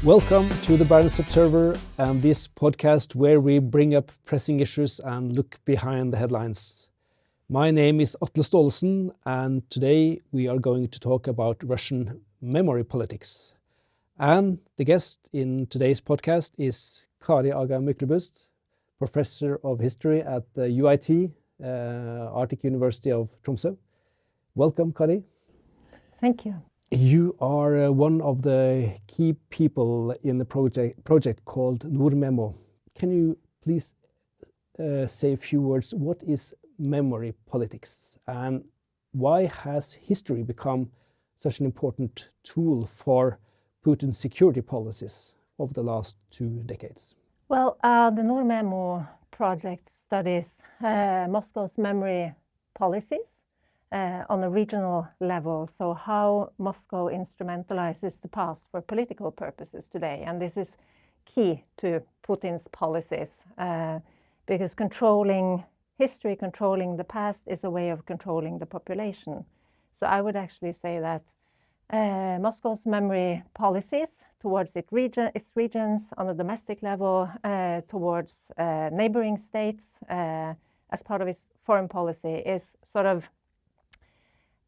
Welcome to the Barents Observer and this podcast where we bring up pressing issues and look behind the headlines. My name is Atle Staalesen, and today we are going to talk about Russian memory politics. And the guest in today's podcast is Kari Aga Myklebost, Professor of History at the UiT, Arctic University of Tromsø. Welcome, Kari. Thank you. You are one of the key people in the project called Nordmemo. Can you please say a few words? What is memory politics, and why has history become such an important tool for Putin's security policies over the last 2 decades? Well, the Nordmemo project studies Moscow's memory policies on a regional level, so how Moscow instrumentalizes the past for political purposes today. And this is key to Putin's policies because controlling history, controlling the past is a way of controlling the population. So I would actually say that Moscow's memory policies towards its regions on a domestic level, towards neighboring states as part of its foreign policy is sort of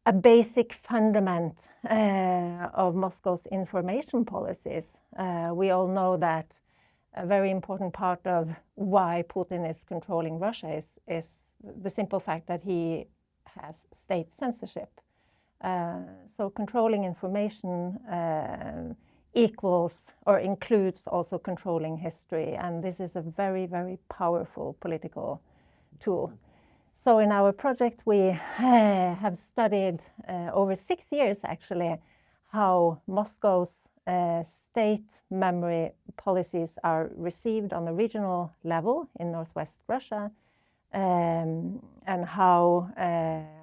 a basic fundament of Moscow's information policies. We all know that a very important part of why Putin is controlling Russia is the simple fact that he has state censorship. So controlling information equals or includes also controlling history, and this is a very, very powerful political tool. So in our project, we have studied over 6 years, actually, how Moscow's state memory policies are received on a regional level in northwest Russia, and how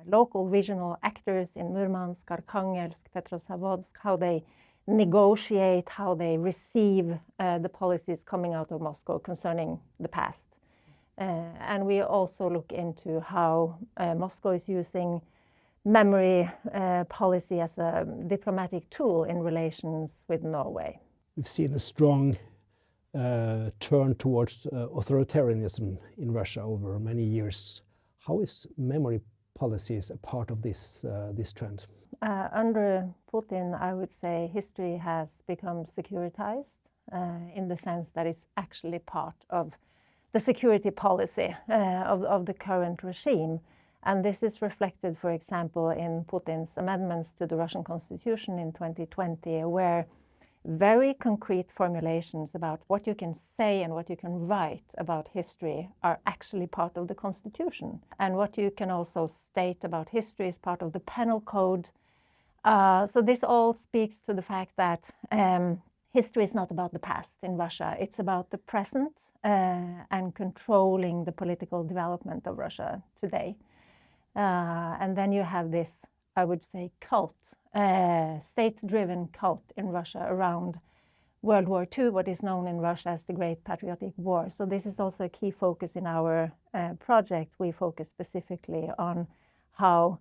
local regional actors in Murmansk, Arkhangelsk, Petrozavodsk, how they negotiate, how they receive the policies coming out of Moscow concerning the past. And we also look into how Moscow is using memory policy as a diplomatic tool in relations with Norway. We've seen a strong turn towards authoritarianism in Russia over many years. How is memory policies a part of this trend? Under Putin, I would say history has become securitized in the sense that it's actually part of the security policy of the current regime. And this is reflected, for example, in Putin's amendments to the Russian constitution in 2020, where very concrete formulations about what you can say and what you can write about history are actually part of the constitution. And what you can also state about history is part of the penal code. So this all speaks to the fact that history is not about the past in Russia. It's about the present and controlling the political development of Russia today. And then you have this, I would say, cult, state-driven cult in Russia around World War II, what is known in Russia as the Great Patriotic War. So this is also a key focus in our project. We focus specifically on how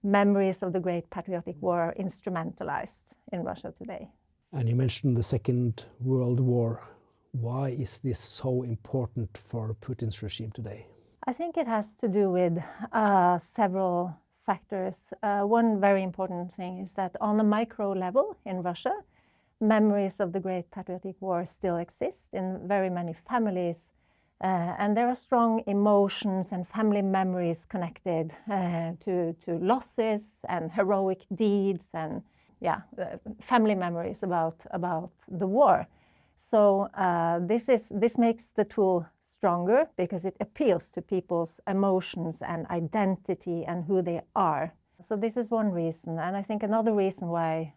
memories of the Great Patriotic War are instrumentalized in Russia today. And you mentioned the Second World War. Why is this so important for Putin's regime today? I think it has to do with several factors. One very important thing is that on a micro level in Russia, memories of the Great Patriotic War still exist in very many families. And there are strong emotions and family memories connected to losses and heroic deeds and family memories about the war. So this makes the tool stronger because it appeals to people's emotions and identity and who they are. So this is one reason. And I think another reason why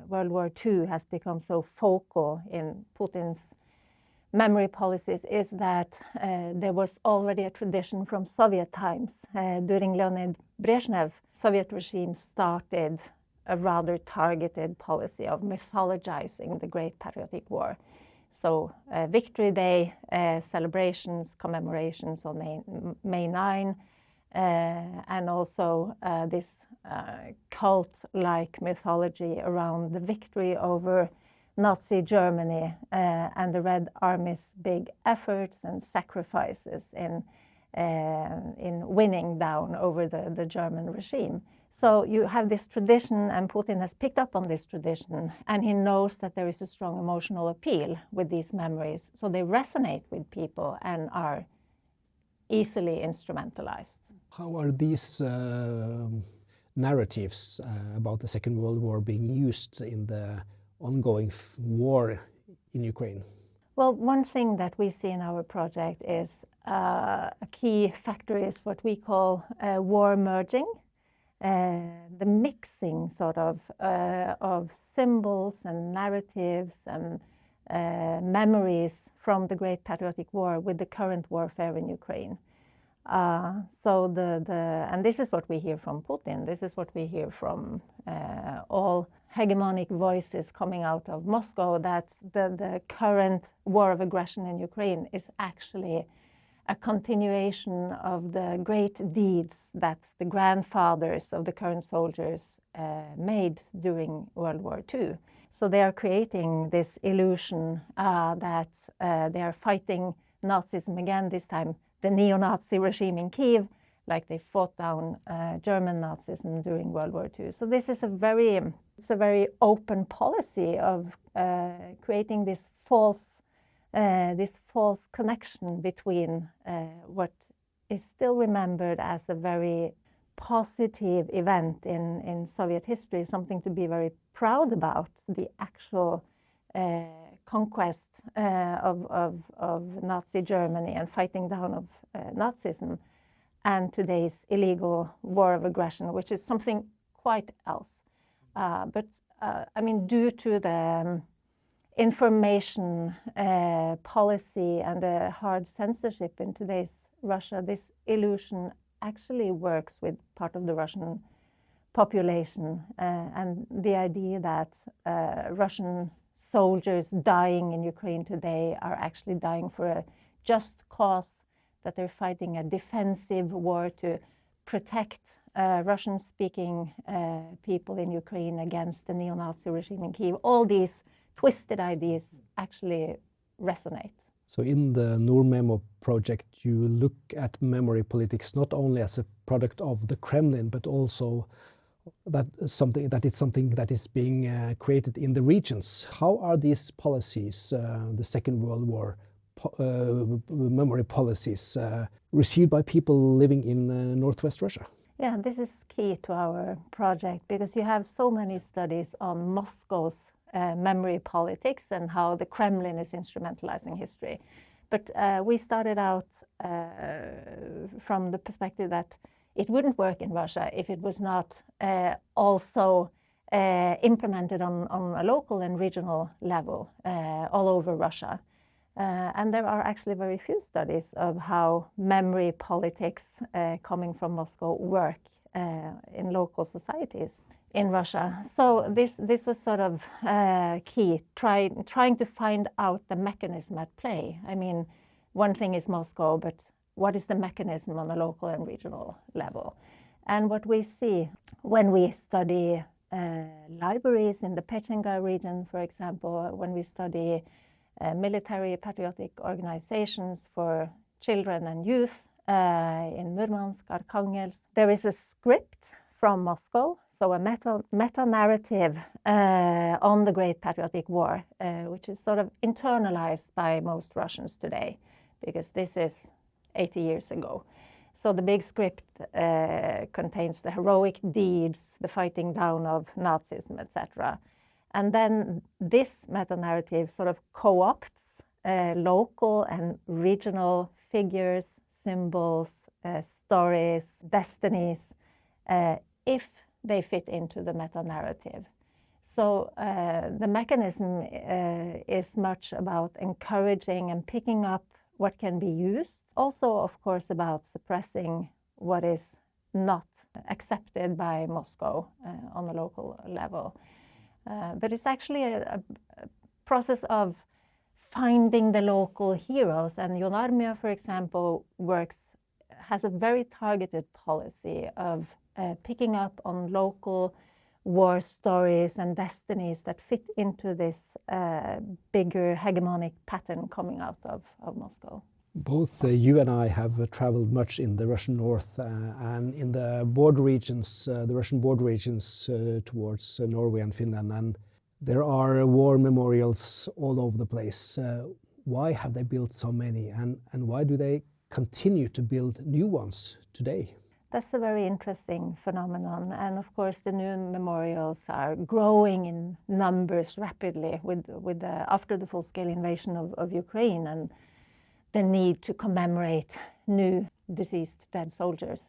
World War II has become so focal in Putin's memory policies is that there was already a tradition from Soviet times. During Leonid Brezhnev, Soviet regime started a rather targeted policy of mythologizing the Great Patriotic War. So Victory Day celebrations, commemorations on May 9, and also this cult-like mythology around the victory over Nazi Germany and the Red Army's big efforts and sacrifices in winning down over the German regime. So you have this tradition, and Putin has picked up on this tradition, and he knows that there is a strong emotional appeal with these memories. So they resonate with people and are easily instrumentalized. How are these narratives about the Second World War being used in the ongoing war in Ukraine? Well, one thing that we see in our project is a key factor is what we call war merging. The mixing sort of symbols and narratives and memories from the Great Patriotic War with the current warfare in Ukraine. And this is what we hear from Putin. This is what we hear from all hegemonic voices coming out of Moscow, that the current war of aggression in Ukraine is actually a continuation of the great deeds that the grandfathers of the current soldiers made during World War II. So they are creating this illusion that they are fighting Nazism again, this time the neo-Nazi regime in Kiev, like they fought down German Nazism during World War II. So this is a very open policy of creating this false connection between what is still remembered as a very positive event in Soviet history, something to be very proud about, the actual conquest of Nazi Germany and fighting down of Nazism, and today's illegal war of aggression, which is something quite else. But I mean, due to the information policy and the hard censorship in today's Russia, this illusion actually works with part of the Russian population, and the idea that Russian soldiers dying in Ukraine today are actually dying for a just cause, that they're fighting a defensive war to protect Russian-speaking people in Ukraine against the neo-Nazi regime in Kiev. All these twisted ideas actually resonate. So in the NordMemo project, you look at memory politics not only as a product of the Kremlin, but also that it's something that is being created in the regions. How are these policies, the Second World War memory policies, received by people living in Northwest Russia? Yeah, this is key to our project, because you have so many studies on Moscow's memory politics and how the Kremlin is instrumentalizing history. But we started out from the perspective that it wouldn't work in Russia if it was not also implemented on a local and regional level all over Russia. And there are actually very few studies of how memory politics coming from Moscow work in local societies in Russia. So this was sort of key, trying to find out the mechanism at play. I mean, one thing is Moscow, but what is the mechanism on a local and regional level? And what we see when we study libraries in the Pechenga region, for example, when we study military patriotic organizations for children and youth in Murmansk, Arkhangelsk, there is a script from Moscow, so a meta-narrative on the Great Patriotic War, which is sort of internalized by most Russians today, because this is 80 years ago. So the big script contains the heroic deeds, the fighting down of Nazism, etc. And then this meta-narrative sort of co-opts local and regional figures, symbols, stories, destinies, if they fit into the meta-narrative. So the mechanism is much about encouraging and picking up what can be used. Also, of course, about suppressing what is not accepted by Moscow on a local level. But it's actually a process of finding the local heroes. And Armia, for example, has a very targeted policy of picking up on local war stories and destinies that fit into this bigger hegemonic pattern coming out of Moscow. Both you and I have traveled much in the Russian north and in the border regions, the Russian border regions towards Norway and Finland, and there are war memorials all over the place. Why have they built so many, and why do they continue to build new ones today? That's a very interesting phenomenon, and of course the new memorials are growing in numbers rapidly after the full-scale invasion of Ukraine and the need to commemorate new deceased dead soldiers.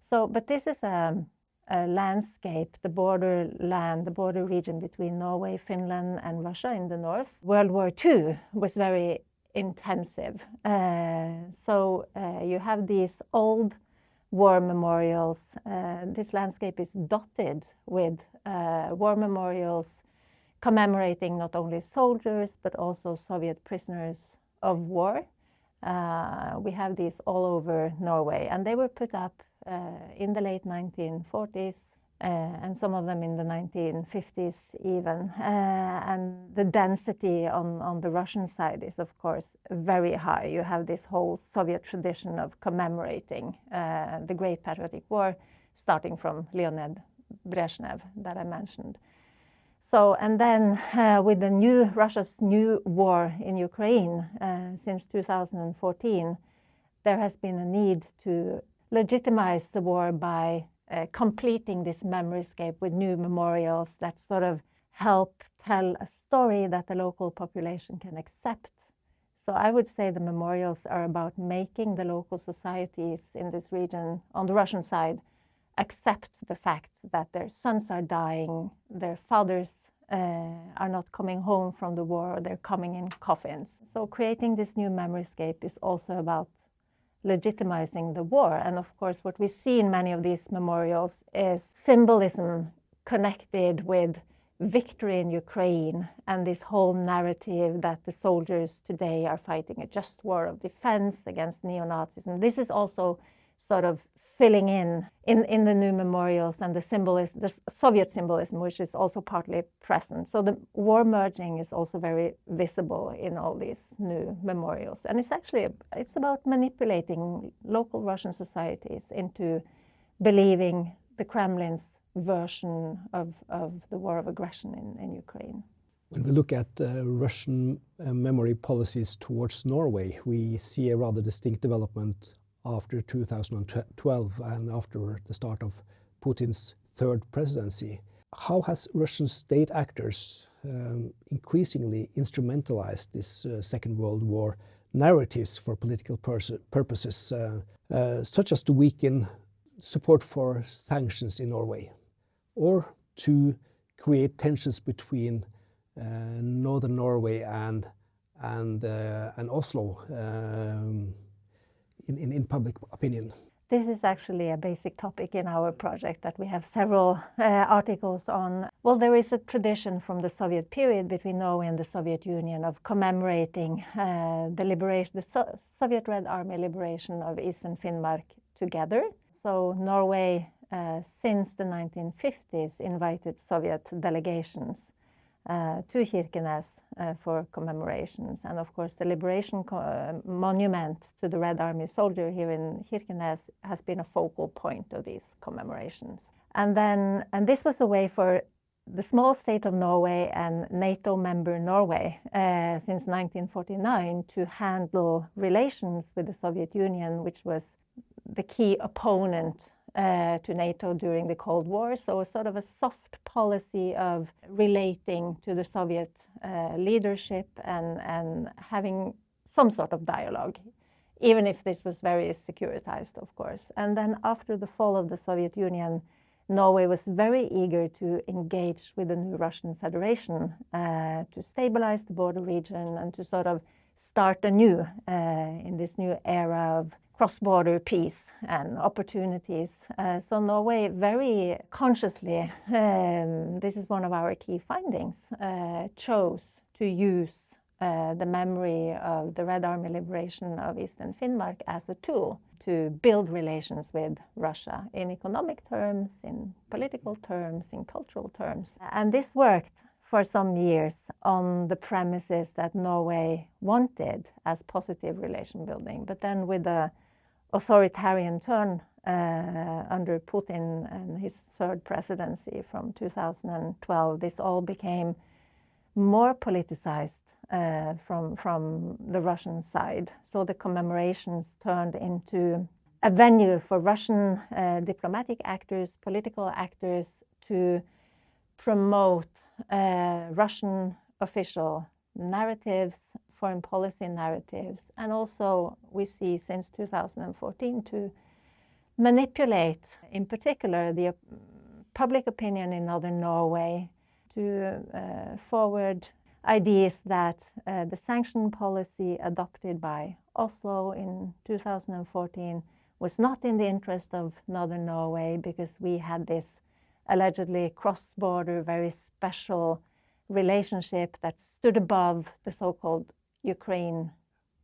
But this is a landscape, the border region between Norway, Finland and Russia in the north. World War II was very intensive. You have these old war memorials. This landscape is dotted with war memorials commemorating not only soldiers but also Soviet prisoners of war. We have these all over Norway, and they were put up in the late 1940s and some of them in the 1950s even. And the density on the Russian side is of course very high. You have this whole Soviet tradition of commemorating the Great Patriotic War, starting from Leonid Brezhnev that I mentioned. And then with Russia's new war in Ukraine since 2014, there has been a need to legitimize the war by completing this memoryscape with new memorials that sort of help tell a story that the local population can accept. So I would say the memorials are about making the local societies in this region on the Russian side accept the fact that their sons are dying, their fathers are not coming home from the war, they're coming in coffins. So creating this new memoryscape is also about legitimizing the war. And of course, what we see in many of these memorials is symbolism connected with victory in Ukraine and this whole narrative that the soldiers today are fighting a just war of defense against neo-Nazis. And this is also sort of filling in the new memorials and the symbolism, the Soviet symbolism, which is also partly present. So the war merging is also very visible in all these new memorials. And it's about manipulating local Russian societies into believing the Kremlin's version of the war of aggression in Ukraine. When we look at Russian memory policies towards Norway, we see a rather distinct development after 2012 and after the start of Putin's third presidency. How has Russian state actors increasingly instrumentalized this Second World War narratives for political purposes, such as to weaken support for sanctions in Norway, or to create tensions between northern Norway and Oslo in public opinion? This is actually a basic topic in our project that we have several articles on. Well, there is a tradition from the Soviet period between Norway and the Soviet Union of commemorating the Soviet Red Army liberation of Eastern Finnmark together. So Norway, since the 1950s, invited Soviet delegations to Kirkenes for commemorations. And of course, the liberation monument to the Red Army soldier here in Kirkenes has been a focal point of these commemorations. And this was a way for the small state of Norway and NATO member Norway since 1949 to handle relations with the Soviet Union, which was the key opponent to NATO during the Cold War. So sort of a soft policy of relating to the Soviet leadership and having some sort of dialogue, even if this was very securitized, of course. And then after the fall of the Soviet Union, Norway was very eager to engage with the new Russian Federation to stabilize the border region and to sort of start anew in this new era of cross-border peace and opportunities. So Norway very consciously, this is one of our key findings, chose to use the memory of the Red Army liberation of Eastern Finnmark as a tool to build relations with Russia in economic terms, in political terms, in cultural terms. And this worked for some years on the premises that Norway wanted as positive relation building. But then with the authoritarian turn under Putin and his third presidency from 2012, this all became more politicized from the Russian side. So the commemorations turned into a venue for Russian diplomatic actors, political actors to promote Russian official narratives, foreign policy narratives, and also we see since 2014 to manipulate, in particular, the public opinion in northern Norway to forward ideas that the sanction policy adopted by Oslo in 2014 was not in the interest of northern Norway because we had this allegedly cross-border, very special relationship that stood above the so-called Ukraine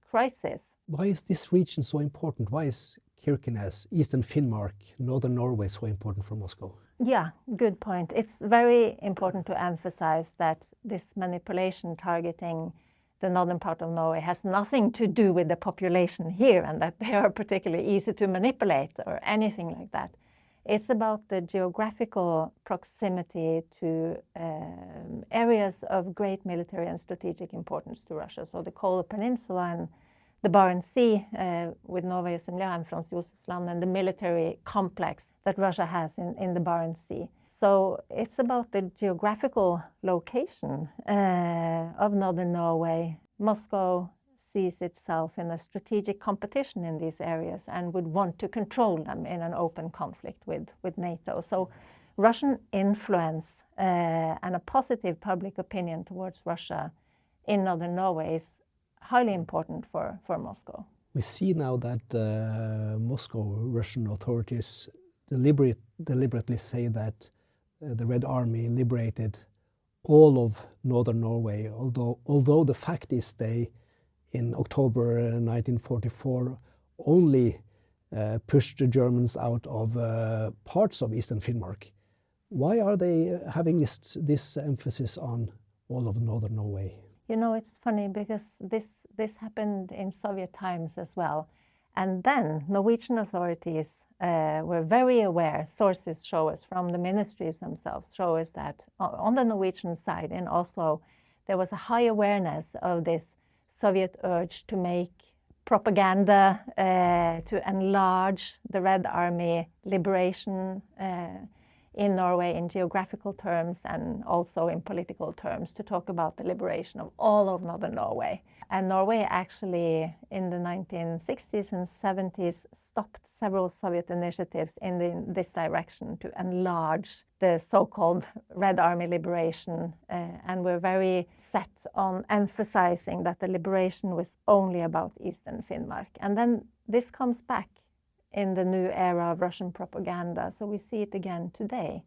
crisis. Why is this region so important? Why is Kirkenes, Eastern Finnmark, northern Norway so important for Moscow? Yeah, good point. It's very important to emphasize that this manipulation targeting the northern part of Norway has nothing to do with the population here and that they are particularly easy to manipulate or anything like that. It's about the geographical proximity to areas of great military and strategic importance to Russia. So the Kola Peninsula and the Barents Sea with Norway, Zemlya and Franz Josefs Land and the military complex that Russia has in the Barents Sea. So it's about the geographical location of northern Norway. Moscow sees itself in a strategic competition in these areas and would want to control them in an open conflict with NATO. So Russian influence and a positive public opinion towards Russia in northern Norway is highly important for Moscow. We see now that Moscow, Russian authorities deliberately say that the Red Army liberated all of northern Norway, although the fact is they, in October 1944, only pushed the Germans out of parts of Eastern Finnmark. Why are they having this emphasis on all of northern Norway? You know, it's funny because this happened in Soviet times as well. And then Norwegian authorities were very aware, sources show us from the ministries themselves, show us that on the Norwegian side in Oslo, there was a high awareness of this Soviet urge to make propaganda, to enlarge the Red Army liberation in Norway in geographical terms and also in political terms, to talk about the liberation of all of northern Norway. And Norway actually in the 1960s and 70s stopped several Soviet initiatives in this direction to enlarge the so-called Red Army liberation, and were very set on emphasizing that the liberation was only about Eastern Finnmark. And then this comes back in the new era of Russian propaganda, so we see it again today.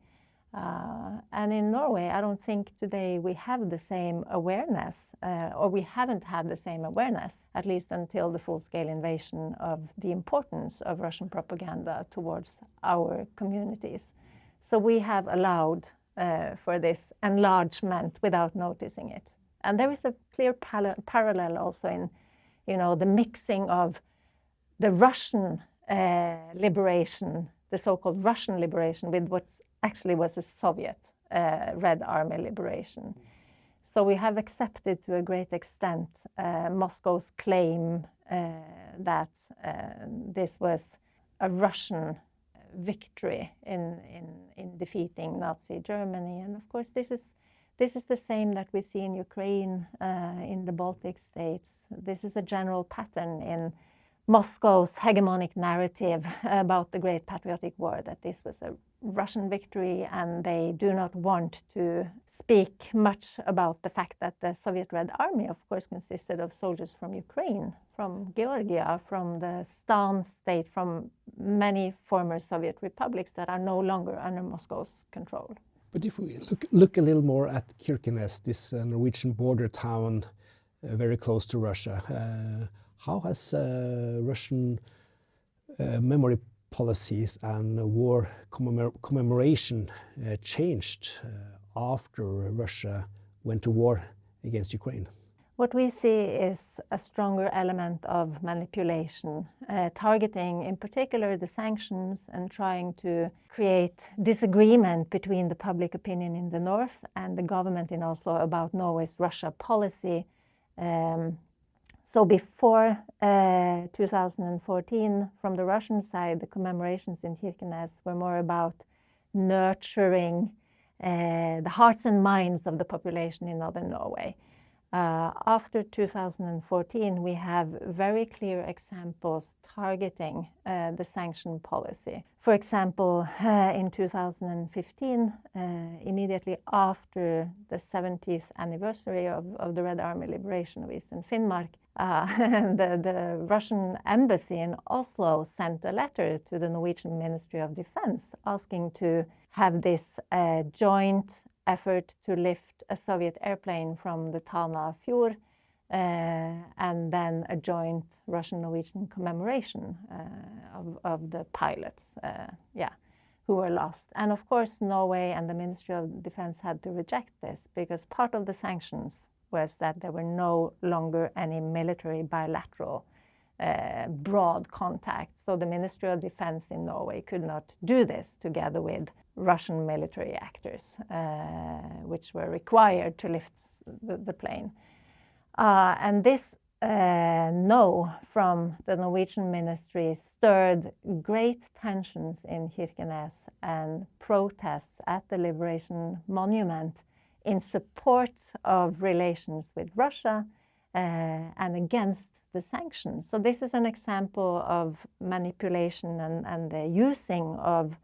And in Norway, I don't think today we have the same awareness, or we haven't had the same awareness, at least until the full-scale invasion, of the importance of Russian propaganda towards our communities. So we have allowed for this enlargement without noticing it. And there is a clear parallel also in, you know, the mixing of the Russian liberation, the so-called Russian liberation, with what actually was a Soviet Red Army liberation. So we have accepted to a great extent Moscow's claim that this was a Russian victory in defeating Nazi Germany. And of course this is the same that we see in Ukraine, in the Baltic states. This is a general pattern in Moscow's hegemonic narrative about the Great Patriotic War, that this was a Russian victory, and they do not want to speak much about the fact that the Soviet Red Army, of course, consisted of soldiers from Ukraine, from Georgia, from the Stan state, from many former Soviet republics that are no longer under Moscow's control. But if we look a little more at Kirkenes, this Norwegian border town, very close to Russia. How has Russian memory policies and war commemoration changed after Russia went to war against Ukraine? What we see is a stronger element of manipulation, targeting in particular the sanctions and trying to create disagreement between the public opinion in the north and the government in Oslo about Norway's Russia policy. So before 2014, from the Russian side, the commemorations in Kirkenes were more about nurturing the hearts and minds of the population in northern Norway. After 2014, we have very clear examples targeting the sanction policy. For example, in 2015, immediately after the 70th anniversary of the Red Army liberation of Eastern Finnmark, the Russian embassy in Oslo sent a letter to the Norwegian Ministry of Defense asking to have this joint effort to lift a Soviet airplane from the Tana Fjord, and then a joint Russian-Norwegian commemoration of the pilots who were lost. And of course, Norway and the Ministry of Defense had to reject this because part of the sanctions was that there were no longer any military bilateral broad contact. So the Ministry of Defense in Norway could not do this together with Russian military actors, which were required to lift the plane. And this no from the Norwegian ministry stirred great tensions in Kirkenes and protests at the Liberation Monument in support of relations with Russia and against the sanctions. So this is an example of manipulation and the using of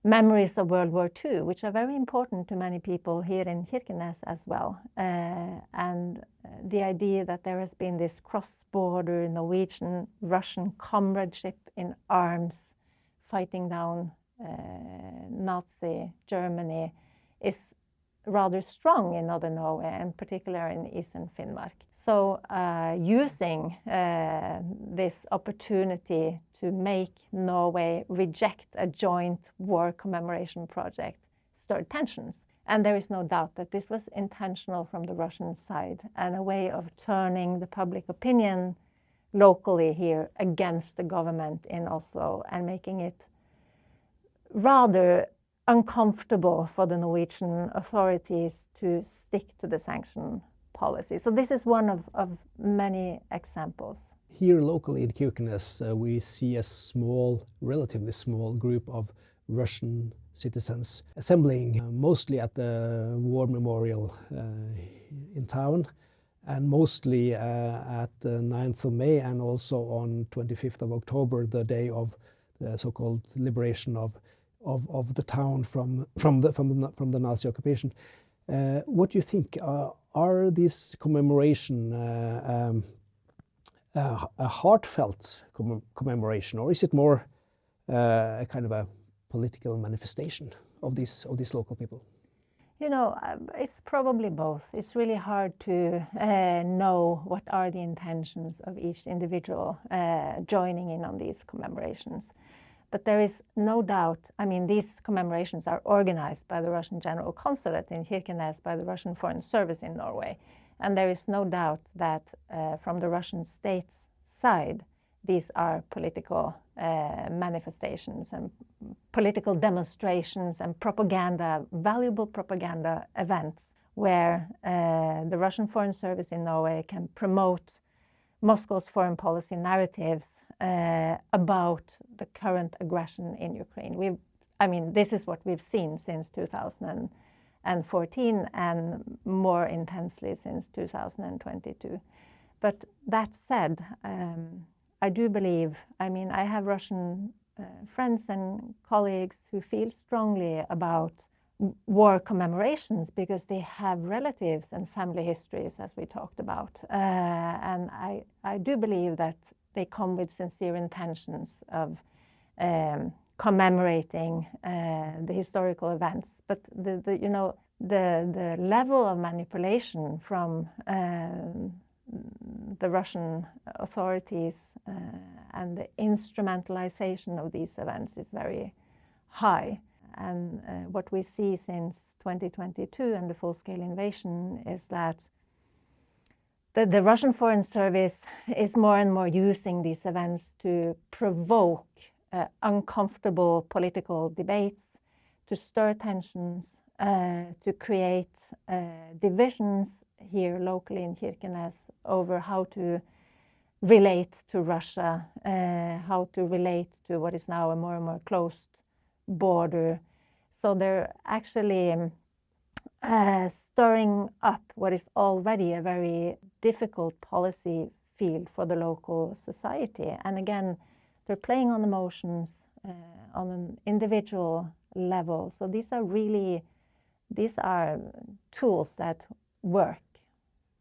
memories of World War II, which are very important to many people here in Kirkenes as well. And the idea that there has been this cross-border Norwegian-Russian comradeship in arms fighting down Nazi Germany is rather strong in northern Norway, and particularly in Eastern Finnmark. So using this opportunity to make Norway reject a joint war commemoration project stirred tensions. And there is no doubt that this was intentional from the Russian side and a way of turning the public opinion locally here against the government in Oslo and making it rather uncomfortable for the Norwegian authorities to stick to the sanction policy. So this is one of many examples. Here locally in Kirkenes, we see a relatively small group of Russian citizens assembling mostly at the war memorial in town, and mostly at the 9th of May and also on 25th of October, the day of the so-called liberation of the town from the Nazi occupation. What do you think? Are these commemoration a heartfelt commemoration, or is it more a kind of a political manifestation of these local people? You know, it's probably both. It's really hard to know what are the intentions of each individual joining in on these commemorations. But there is no doubt, I mean, these commemorations are organized by the Russian General Consulate in Kirkenes, by the Russian Foreign Service in Norway. And there is no doubt that from the Russian state's side, these are political manifestations and political demonstrations and propaganda, valuable propaganda events where the Russian Foreign Service in Norway can promote Moscow's foreign policy narratives about the current aggression in Ukraine. This is what we've seen since 2014 and more intensely since 2022. But that said, I do believe, I have Russian friends and colleagues who feel strongly about war commemorations because they have relatives and family histories, as we talked about. And I do believe that they come with sincere intentions of commemorating the historical events. But the level of manipulation from the Russian authorities and the instrumentalization of these events is very high. And what we see since 2022 and the full-scale invasion is that the Russian Foreign Service is more and more using these events to provoke uncomfortable political debates, to stir tensions, to create divisions here locally in Kirkenes over how to relate to Russia, how to relate to what is now a more and more closed border. So they're actually stirring up what is already a very difficult policy field for the local society. And again, they're playing on emotions on an individual level. So these are tools that work.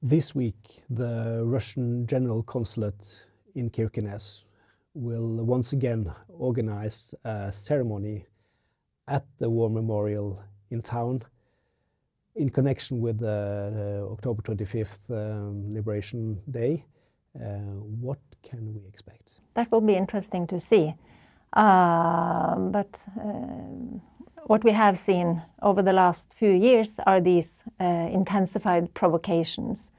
This week, the Russian General Consulate in Kirkenes will once again organize a ceremony at the War Memorial in town in connection with the October 25th Liberation Day. What can we expect? That will be interesting to see. But what we have seen over the last few years are these intensified provocations.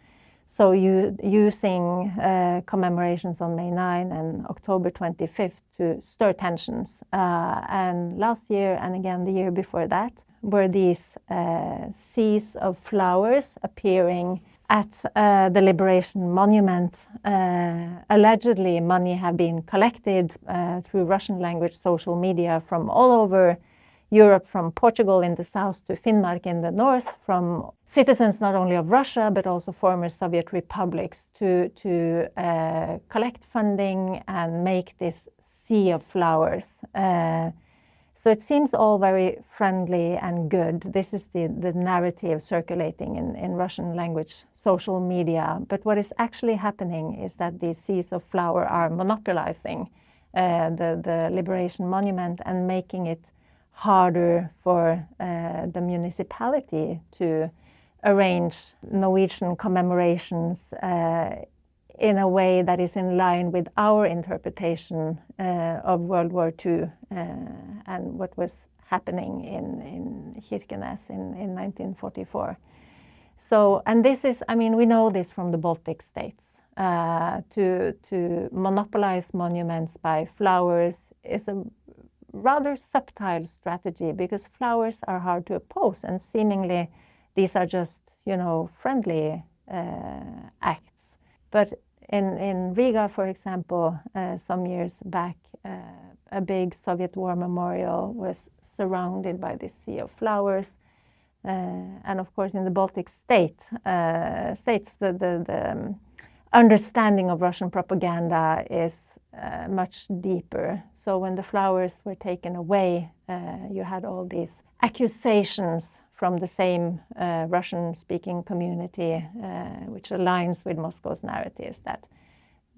So using commemorations on May 9 and October 25th to stir tensions. And last year and again the year before that were these seas of flowers appearing at the Liberation Monument. Allegedly, money have been collected through Russian language social media from all over Europe, from Portugal in the south to Finnmark in the north, from citizens not only of Russia but also former Soviet republics to collect funding and make this sea of flowers. So it seems all very friendly and good. This is the narrative circulating in Russian language social media. But what is actually happening is that these seas of flower are monopolizing the Liberation Monument and making it harder for the municipality to arrange Norwegian commemorations in a way that is in line with our interpretation of World War II and what was happening in Kirkenes in 1944. So, and this is, I mean, we know this from the Baltic states. To monopolize monuments by flowers is a rather subtle strategy because flowers are hard to oppose and seemingly these are just, friendly acts. But in Riga, for example, some years back, a big Soviet war memorial was surrounded by this sea of flowers. And of course, in the Baltic states, the understanding of Russian propaganda is much deeper. So when the flowers were taken away, you had all these accusations from the same Russian-speaking community, which aligns with Moscow's narratives that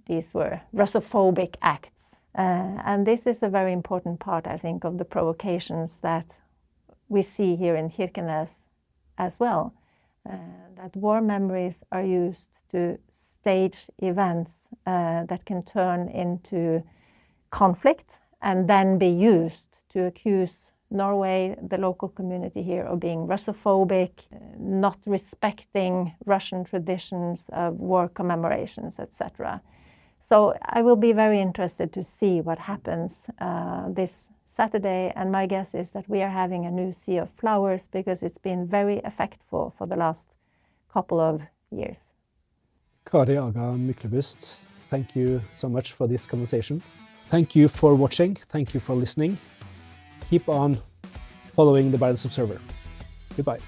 these were Russophobic acts. And this is a very important part, I think, of the provocations that we see here in Kirkenes as well, that war memories are used to stage events that can turn into conflict and then be used to accuse Norway, the local community here, of being Russophobic, not respecting Russian traditions of war commemorations, etc. So I will be very interested to see what happens this Saturday, and my guess is that we are having a new sea of flowers because it's been very effectful for the last couple of years. Kari Aga Myklebost, thank you so much for this conversation. Thank you for watching. Thank you for listening. Keep on following the Barents Observer. Goodbye.